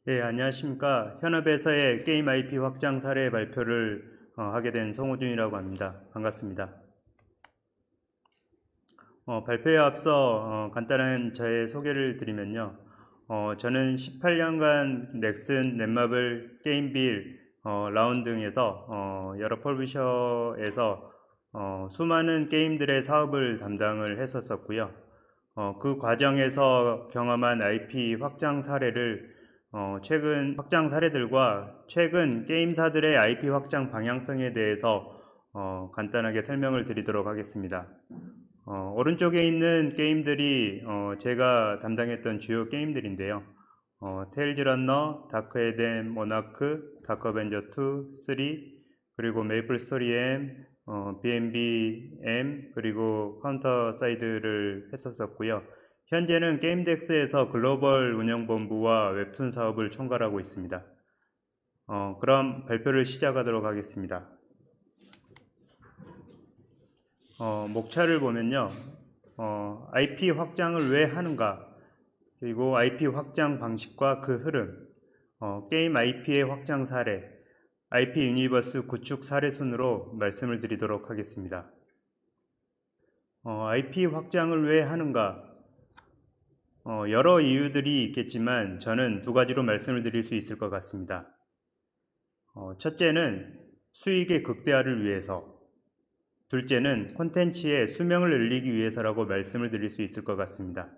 예, 안녕하십니까. 현업에서의 게임 IP 확장 사례 발표를 하게 된 송호준이라고 합니다. 반갑습니다. 발표에 앞서 간단한 저의 소개를 드리면요. 저는 18년간 넥슨, 넷마블, 게임빌, 라운 등에서 여러 퍼블리셔에서 수많은 게임들의 사업을 담당을 했었었고요. 그 과정에서 경험한 IP 확장 사례를 최근 확장 사례들과 최근 게임사들의 IP 확장 방향성에 대해서 간단하게 설명을 드리도록 하겠습니다. 오른쪽에 있는 게임들이 제가 담당했던 주요 게임들인데요. 테일즈 런너, 다크 에덴 모나크, 다크 어벤져 2, 3, 그리고 메이플 스토리 M, B&B M, 그리고 카운터 사이드를 했었었고요. 현재는 게임덱스에서 글로벌 운영본부와 웹툰 사업을 총괄하고 있습니다. 그럼 발표를 시작하도록 하겠습니다. 목차를 보면요. IP 확장을 왜 하는가, 그리고 IP 확장 방식과 그 흐름, 게임 IP의 확장 사례, IP 유니버스 구축 사례 순으로 말씀을 드리도록 하겠습니다. IP 확장을 왜 하는가? 여러 이유들이 있겠지만 저는 두 가지로 말씀을 드릴 수 있을 것 같습니다. 첫째는 수익의 극대화를 위해서, 둘째는 콘텐츠의 수명을 늘리기 위해서라고 말씀을 드릴 수 있을 것 같습니다.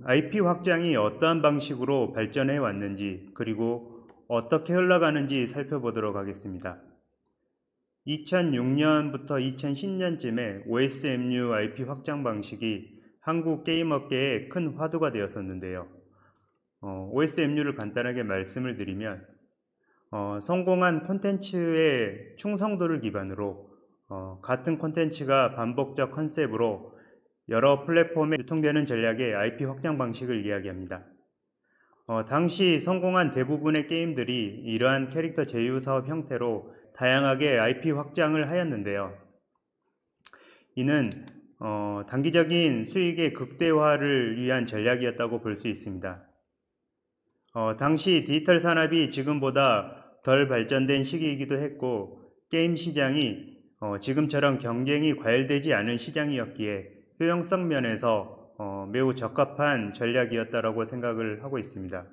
IP 확장이 어떠한 방식으로 발전해 왔는지, 그리고 어떻게 흘러가는지 살펴보도록 하겠습니다. 2006년부터 2010년쯤에 OSMU IP 확장 방식이 한국 게임업계에 큰 화두가 되었었는데요. OSMU를 간단하게 말씀을 드리면 성공한 콘텐츠의 충성도를 기반으로 같은 콘텐츠가 반복적 컨셉으로 여러 플랫폼에 유통되는 전략의 IP 확장 방식을 이야기합니다. 당시 성공한 대부분의 게임들이 이러한 캐릭터 제휴 사업 형태로 다양하게 IP 확장을 하였는데요. 이는 단기적인 수익의 극대화를 위한 전략이었다고 볼 수 있습니다. 당시 디지털 산업이 지금보다 덜 발전된 시기이기도 했고 게임 시장이 지금처럼 경쟁이 과열되지 않은 시장이었기에 효용성 면에서 매우 적합한 전략이었다고 생각을 하고 있습니다.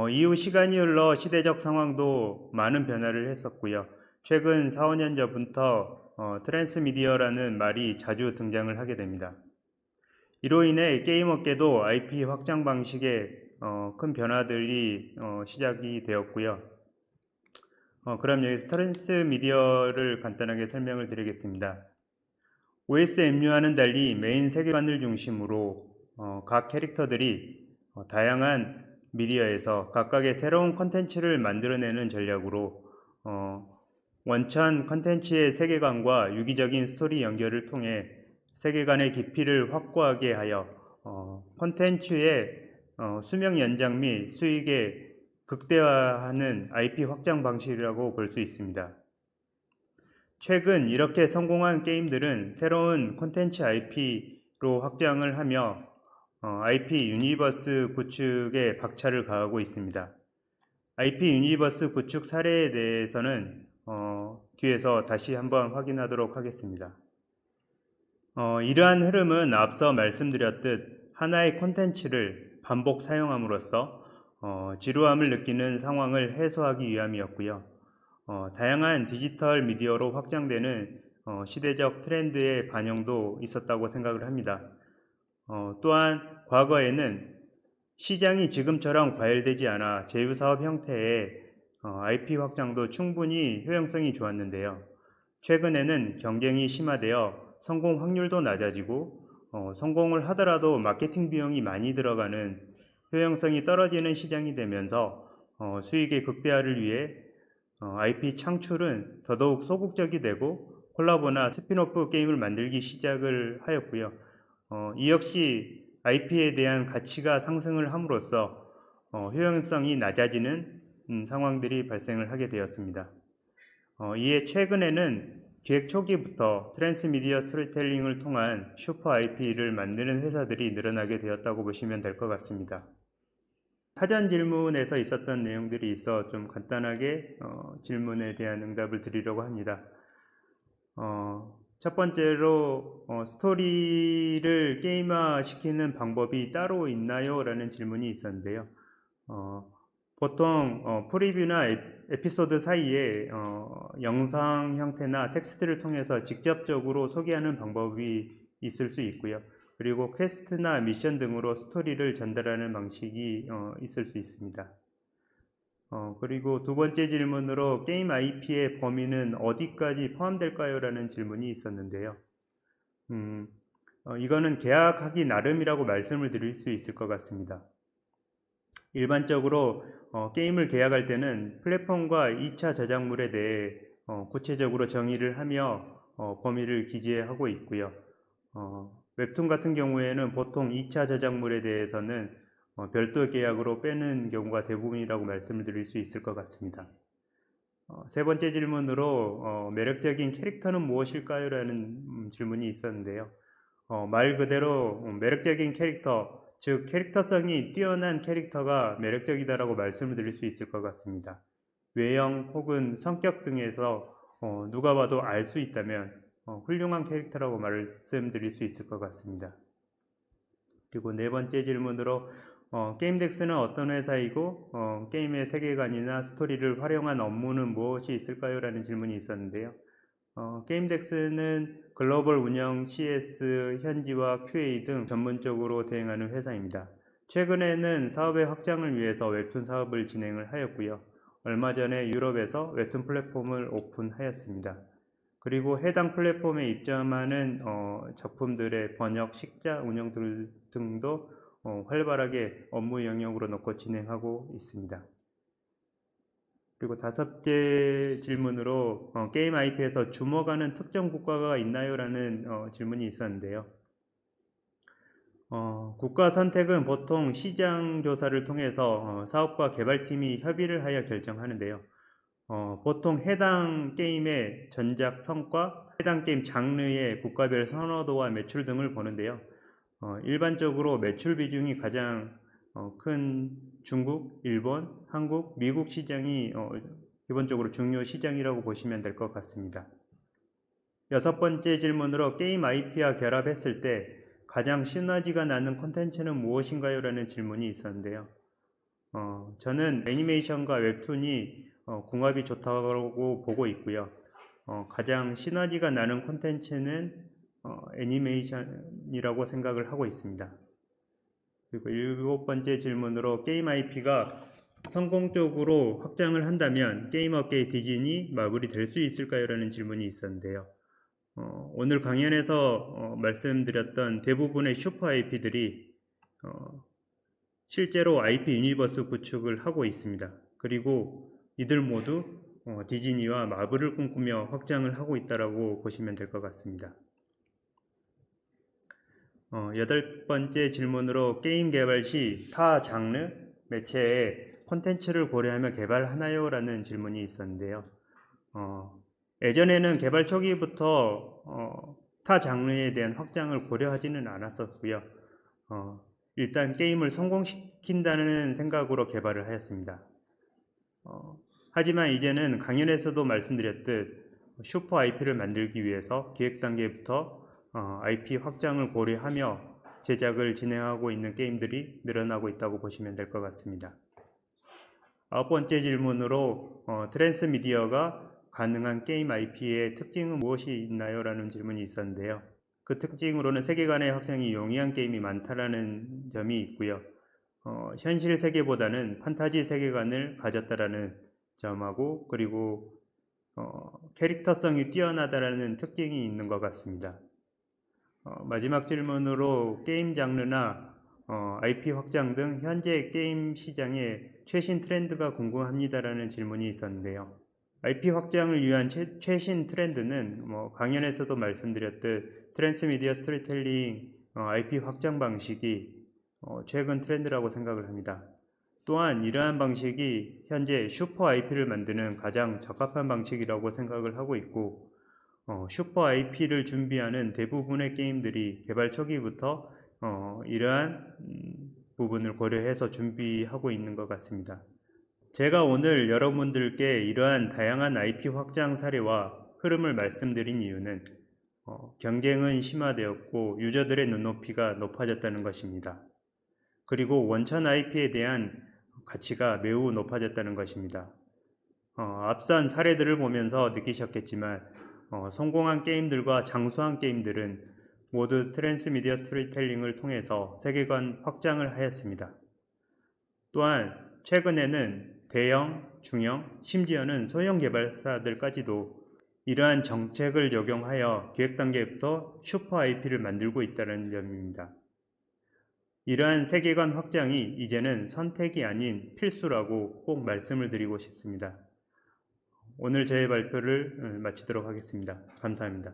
이후 시간이 흘러 시대적 상황도 많은 변화를 했었고요. 최근 4, 5년 전부터 트랜스미디어라는 말이 자주 등장을 하게 됩니다. 이로 인해 게임 업계도 IP 확장 방식에 큰 변화들이 시작이 되었고요. 그럼 여기서 트랜스미디어를 간단하게 설명을 드리겠습니다. OSMU와는 달리 메인 세계관을 중심으로 각 캐릭터들이 다양한 미디어에서 각각의 새로운 컨텐츠를 만들어내는 전략으로 원천 컨텐츠의 세계관과 유기적인 스토리 연결을 통해 세계관의 깊이를 확고하게 하여 컨텐츠의 수명 연장 및 수익에 극대화하는 IP 확장 방식이라고 볼 수 있습니다. 최근 이렇게 성공한 게임들은 새로운 콘텐츠 IP로 확장을 하며 IP 유니버스 구축에 박차를 가하고 있습니다. IP 유니버스 구축 사례에 대해서는 뒤에서 다시 한번 확인하도록 하겠습니다. 이러한 흐름은 앞서 말씀드렸듯 하나의 콘텐츠를 반복 사용함으로써 지루함을 느끼는 상황을 해소하기 위함이었고요. 다양한 디지털 미디어로 확장되는 시대적 트렌드의 반영도 있었다고 생각을 합니다. 또한 과거에는 시장이 지금처럼 과열되지 않아 제휴사업 형태의 IP 확장도 충분히 효용성이 좋았는데요. 최근에는 경쟁이 심화되어 성공 확률도 낮아지고 성공을 하더라도 마케팅 비용이 많이 들어가는 효용성이 떨어지는 시장이 되면서 수익의 극대화를 위해 IP 창출은 더더욱 소극적이 되고 콜라보나 스핀오프 게임을 만들기 시작을 하였고요. 이 역시 IP에 대한 가치가 상승을 함으로써 효용성이 낮아지는 상황들이 발생을 하게 되었습니다. 이에 최근에는 기획 초기부터 트랜스미디어 스토리텔링을 통한 슈퍼 IP를 만드는 회사들이 늘어나게 되었다고 보시면 될 것 같습니다. 사전 질문에서 있었던 내용들이 있어 좀 간단하게 질문에 대한 응답을 드리려고 합니다. 첫 번째로 스토리를 게임화 시키는 방법이 따로 있나요? 라는 질문이 있었는데요. 보통 프리뷰나 에피소드 사이에 영상 형태나 텍스트를 통해서 직접적으로 소개하는 방법이 있을 수 있고요. 그리고 퀘스트나 미션 등으로 스토리를 전달하는 방식이 있을 수 있습니다. 그리고 두 번째 질문으로 게임 IP의 범위는 어디까지 포함될까요? 라는 질문이 있었는데요. 이거는 계약하기 나름이라고 말씀을 드릴 수 있을 것 같습니다. 일반적으로 게임을 계약할 때는 플랫폼과 2차 저작물에 대해 구체적으로 정의를 하며 범위를 기재하고 있고요. 웹툰 같은 경우에는 보통 2차 저작물에 대해서는 별도 계약으로 빼는 경우가 대부분이라고 말씀을 드릴 수 있을 것 같습니다. 세 번째 질문으로 매력적인 캐릭터는 무엇일까요? 라는 질문이 있었는데요. 말 그대로 매력적인 캐릭터, 즉 캐릭터성이 뛰어난 캐릭터가 매력적이다라고 말씀을 드릴 수 있을 것 같습니다. 외형 혹은 성격 등에서 누가 봐도 알 수 있다면 훌륭한 캐릭터라고 말씀드릴 수 있을 것 같습니다. 그리고 네 번째 질문으로 게임덱스는 어떤 회사이고 게임의 세계관이나 스토리를 활용한 업무는 무엇이 있을까요? 라는 질문이 있었는데요. 게임덱스는 글로벌 운영, CS, 현지화, QA 등 전문적으로 대응하는 회사입니다. 최근에는 사업의 확장을 위해서 웹툰 사업을 진행을 하였고요. 얼마 전에 유럽에서 웹툰 플랫폼을 오픈하였습니다. 그리고 해당 플랫폼에 입점하는 작품들의 번역, 식자, 운영 등도 활발하게 업무 영역으로 넣고 진행하고 있습니다. 그리고 다섯째 질문으로 게임 IP에서 주목하는 특정 국가가 있나요? 라는 질문이 있었는데요. 국가 선택은 보통 시장 조사를 통해서 사업과 개발팀이 협의를 하여 결정하는데요. 보통 해당 게임의 전작 성과, 해당 게임 장르의 국가별 선호도와 매출 등을 보는데요. 일반적으로 매출 비중이 가장 큰 중국, 일본, 한국, 미국 시장이 기본적으로 중요 시장이라고 보시면 될 것 같습니다. 여섯 번째 질문으로 게임 IP와 결합했을 때 가장 시너지가 나는 콘텐츠는 무엇인가요? 라는 질문이 있었는데요. 저는 애니메이션과 웹툰이 궁합이 좋다고 보고 있고요. 가장 시너지가 나는 콘텐츠는 애니메이션이라고 생각을 하고 있습니다. 그리고 일곱 번째 질문으로 게임 IP가 성공적으로 확장을 한다면 게임업계의 비전이 마무리될 수 있을까요? 라는 질문이 있었는데요. 오늘 강연에서 말씀드렸던 대부분의 슈퍼 IP들이 실제로 IP 유니버스 구축을 하고 있습니다. 그리고 이들 모두 디즈니와 마블을 꿈꾸며 확장을 하고 있다고 보시면 될 것 같습니다. 여덟 번째 질문으로 게임 개발 시 타 장르, 매체의 콘텐츠를 고려하며 개발하나요? 라는 질문이 있었는데요. 예전에는 개발 초기부터 타 장르에 대한 확장을 고려하지는 않았었고요. 일단 게임을 성공시킨다는 생각으로 개발을 하였습니다. 하지만 이제는 강연에서도 말씀드렸듯 슈퍼 IP를 만들기 위해서 기획 단계부터 IP 확장을 고려하며 제작을 진행하고 있는 게임들이 늘어나고 있다고 보시면 될 것 같습니다. 아홉 번째 질문으로 트랜스미디어가 가능한 게임 IP의 특징은 무엇이 있나요? 라는 질문이 있었는데요. 그 특징으로는 세계관의 확장이 용이한 게임이 많다라는 점이 있고요. 현실 세계보다는 판타지 세계관을 가졌다라는 점하고 그리고 캐릭터성이 뛰어나다라는 특징이 있는 것 같습니다. 마지막 질문으로 게임 장르나 IP 확장 등 현재 게임 시장의 최신 트렌드가 궁금합니다라는 질문이 있었는데요. IP 확장을 위한 최신 트렌드는 강연에서도 말씀드렸듯 트랜스미디어 스토리텔링 IP 확장 방식이 최근 트렌드라고 생각을 합니다. 또한 이러한 방식이 현재 슈퍼 IP를 만드는 가장 적합한 방식이라고 생각을 하고 있고 슈퍼 IP를 준비하는 대부분의 게임들이 개발 초기부터 이러한 부분을 고려해서 준비하고 있는 것 같습니다. 제가 오늘 여러분들께 이러한 다양한 IP 확장 사례와 흐름을 말씀드린 이유는 경쟁은 심화되었고 유저들의 눈높이가 높아졌다는 것입니다. 그리고 원천 IP에 대한 가치가 매우 높아졌다는 것입니다. 앞선 사례들을 보면서 느끼셨겠지만 성공한 게임들과 장수한 게임들은 모두 트랜스미디어 스토리텔링을 통해서 세계관 확장을 하였습니다. 또한 최근에는 대형, 중형, 심지어는 소형 개발사들까지도 이러한 정책을 적용하여 기획 단계부터 슈퍼 IP를 만들고 있다는 점입니다. 이러한 세계관 확장이 이제는 선택이 아닌 필수라고 꼭 말씀을 드리고 싶습니다. 오늘 제 발표를 마치도록 하겠습니다. 감사합니다.